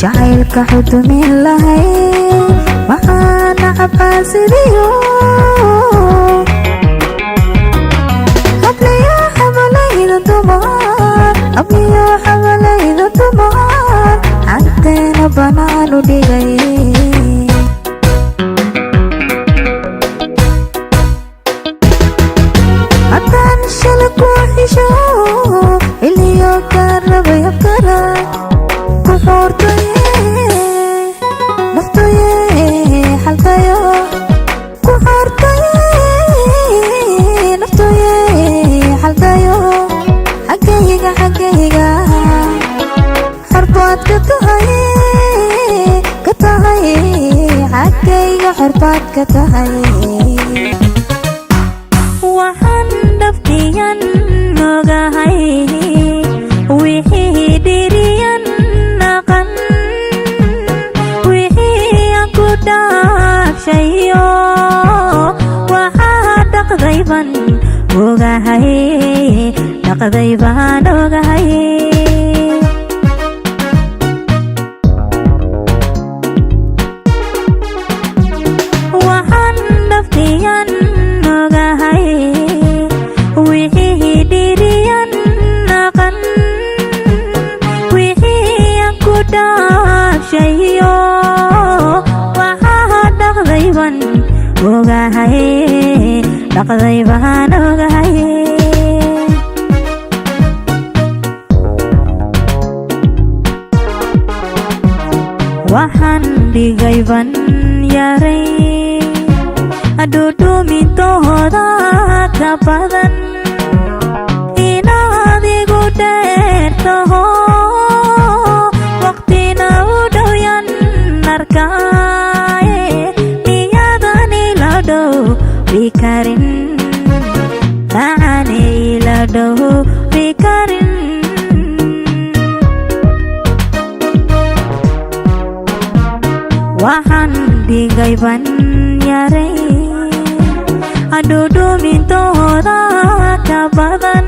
jacaylka xudumin lahay waxaana cabcaasidiyo habliyo xabalayda dumar habliyo xabalayda dumar canteena banaanu dhigay haddaan shala ku xisho iliyo karabay afkara ku xoortaye naftoye xalkayo ku xoortaye naftoye xalkayo xaggayga xorbaad ka tahay xaggayga xorbaad ka tahay waxaan dhaftiyan ogahay wixii dhiriyan naqan wixii aan ku dhaafshayo waxaa dhaqdayban ogahay dhaqdaybaan ogahay waxaan dhaftiyan ogahay wixii dhiriyan naqan wixii aan ku dhaafshayo waxaa dhaqdayban ogahay dhaqdaybaan ogahay waxaan dhigayban yaray dhudhumintooda ka badan inaad igu dheertaho waqtina u dhowyan arkaaye miyadan ila dhowri karin macane ila dhowri karin waxaan dhigayban yaray dhudhumintooda ka badan